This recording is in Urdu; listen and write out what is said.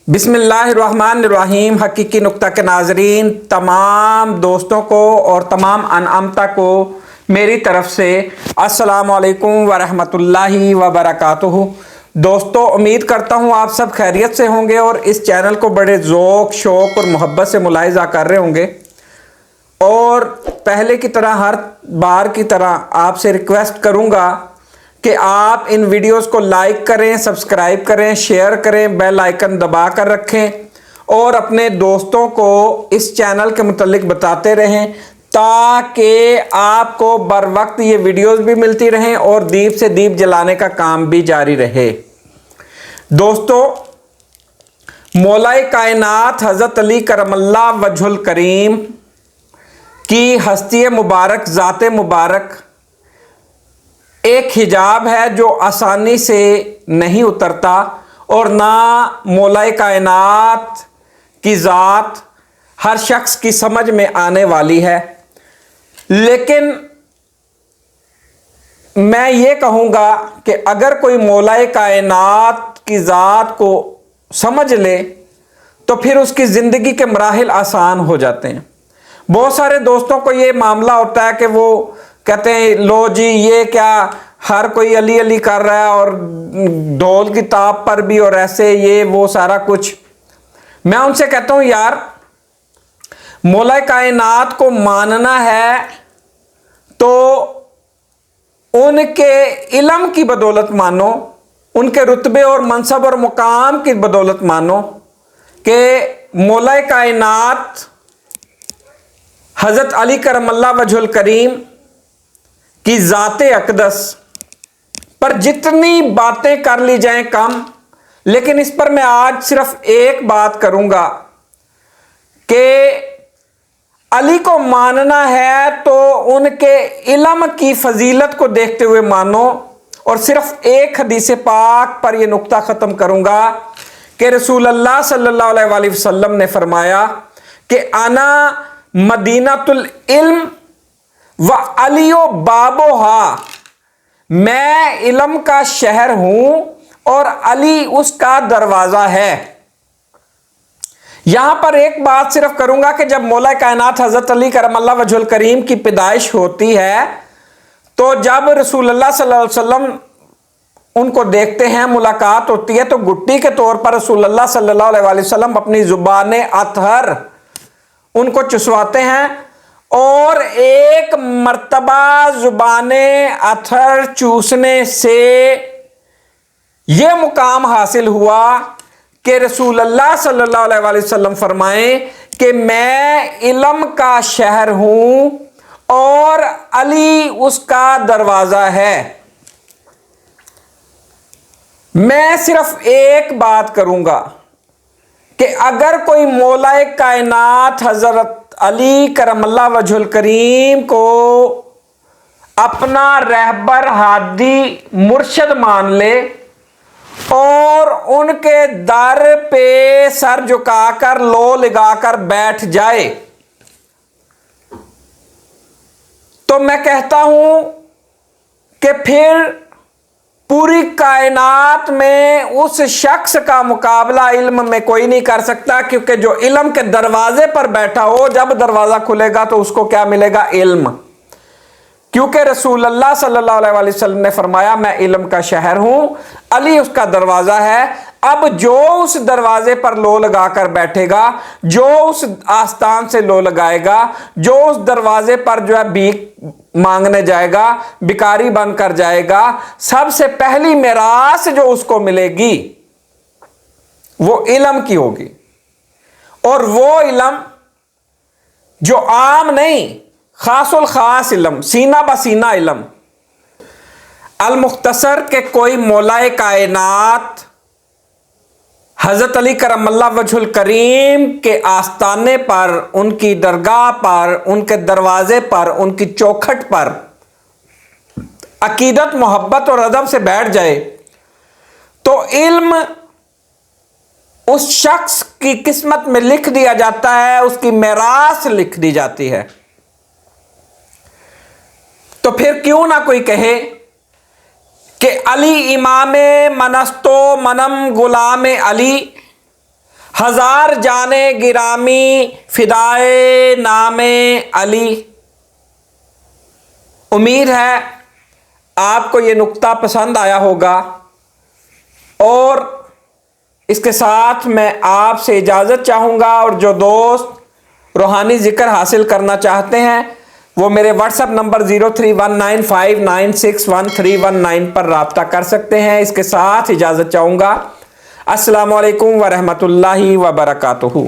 بسم اللہ الرحمن الرحیم۔ حقیقی نقطہ کے ناظرین تمام دوستوں کو اور تمام انعامتا کو میری طرف سے السلام علیکم ورحمۃ اللہ وبرکاتہ۔ دوستو، امید کرتا ہوں آپ سب خیریت سے ہوں گے اور اس چینل کو بڑے ذوق شوق اور محبت سے ملاحظہ کر رہے ہوں گے، اور پہلے کی طرح ہر بار کی طرح آپ سے ریکویسٹ کروں گا کہ آپ ان ویڈیوز کو لائک کریں، سبسکرائب کریں، شیئر کریں، بیل آئیکن دبا کر رکھیں اور اپنے دوستوں کو اس چینل کے متعلق بتاتے رہیں تاکہ آپ کو بر وقت یہ ویڈیوز بھی ملتی رہیں اور دیپ سے دیپ جلانے کا کام بھی جاری رہے۔ دوستو، مولا کائنات حضرت علی کرم اللہ وجہ الکریم کی ہستی مبارک، ذات مبارک ایک حجاب ہے جو آسانی سے نہیں اترتا، اور نہ مولا کائنات کی ذات ہر شخص کی سمجھ میں آنے والی ہے۔ لیکن میں یہ کہوں گا کہ اگر کوئی مولا کائنات کی ذات کو سمجھ لے تو پھر اس کی زندگی کے مراحل آسان ہو جاتے ہیں۔ بہت سارے دوستوں کو یہ معاملہ ہوتا ہے کہ وہ کہتے ہیں لو جی یہ کیا ہر کوئی علی علی کر رہا ہے، اور ڈھول کی تاپ پر بھی، اور ایسے یہ وہ سارا کچھ۔ میں ان سے کہتا ہوں یار، مولا کائنات کو ماننا ہے تو ان کے علم کی بدولت مانو، ان کے رتبے اور منصب اور مقام کی بدولت مانو کہ مولا کائنات حضرت علی کرم اللہ وجہ الکریم کی ذات اقدس پر جتنی باتیں کر لی جائیں کم، لیکن اس پر میں آج صرف ایک بات کروں گا کہ علی کو ماننا ہے تو ان کے علم کی فضیلت کو دیکھتے ہوئے مانو، اور صرف ایک حدیث پاک پر یہ نقطہ ختم کروں گا کہ رسول اللہ صلی اللہ علیہ وآلہ وسلم نے فرمایا کہ انا مدینۃ العلم و علی بابوہا، میں علم کا شہر ہوں اور علی اس کا دروازہ ہے۔ یہاں پر ایک بات صرف کروں گا کہ جب مولا کائنات حضرت علی کرم اللہ وجہ الکریم کی پیدائش ہوتی ہے تو جب رسول اللہ صلی اللہ علیہ وسلم ان کو دیکھتے ہیں، ملاقات ہوتی ہے، تو گٹی کے طور پر رسول اللہ صلی اللہ علیہ وآلہ وسلم اپنی زبان اطہر ان کو چسواتے ہیں، اور ایک مرتبہ زبان اطہر چوسنے سے یہ مقام حاصل ہوا کہ رسول اللہ صلی اللہ علیہ وآلہ وسلم فرمائیں کہ میں علم کا شہر ہوں اور علی اس کا دروازہ ہے۔ میں صرف ایک بات کروں گا کہ اگر کوئی مولا کائنات حضرت علی کرم اللہ وجہ الکریم کو اپنا رہبر، ہادی، مرشد مان لے اور ان کے در پہ سر جھکا کر لو لگا کر بیٹھ جائے، تو میں کہتا ہوں کہ پھر پوری کائنات میں اس شخص کا مقابلہ علم میں کوئی نہیں کر سکتا، کیونکہ جو علم کے دروازے پر بیٹھا ہو، جب دروازہ کھلے گا تو اس کو کیا ملے گا؟ علم۔ کیونکہ رسول اللہ صلی اللہ علیہ وآلہ وسلم نے فرمایا میں علم کا شہر ہوں، علی اس کا دروازہ ہے۔ اب جو اس دروازے پر لو لگا کر بیٹھے گا، جو اس آستان سے لو لگائے گا، جو اس دروازے پر جو ہے بھیک مانگنے جائے گا، بھکاری بن کر جائے گا، سب سے پہلی میراث جو اس کو ملے گی وہ علم کی ہوگی، اور وہ علم جو عام نہیں، خاص الخاص علم، سینہ بسینہ علم۔ المختصر کہ کوئی مولا کائنات حضرت علی کرم اللہ وجہ الکریم کے آستانے پر، ان کی درگاہ پر، ان کے دروازے پر، ان کی چوکھٹ پر عقیدت، محبت اور ادب سے بیٹھ جائے تو علم اس شخص کی قسمت میں لکھ دیا جاتا ہے، اس کی میراث لکھ دی جاتی ہے۔ تو پھر کیوں نہ کوئی کہے کہ علی امام منستو منم غلام علی، ہزار جانے گرامی فدائے نام علی۔ امید ہے آپ کو یہ نقطہ پسند آیا ہوگا، اور اس کے ساتھ میں آپ سے اجازت چاہوں گا، اور جو دوست روحانی ذکر حاصل کرنا چاہتے ہیں وہ میرے واٹس ایپ نمبر 031959611319 پر رابطہ کر سکتے ہیں۔ اس کے ساتھ اجازت چاہوں گا۔ السلام علیکم ورحمۃ اللہ وبرکاتہ۔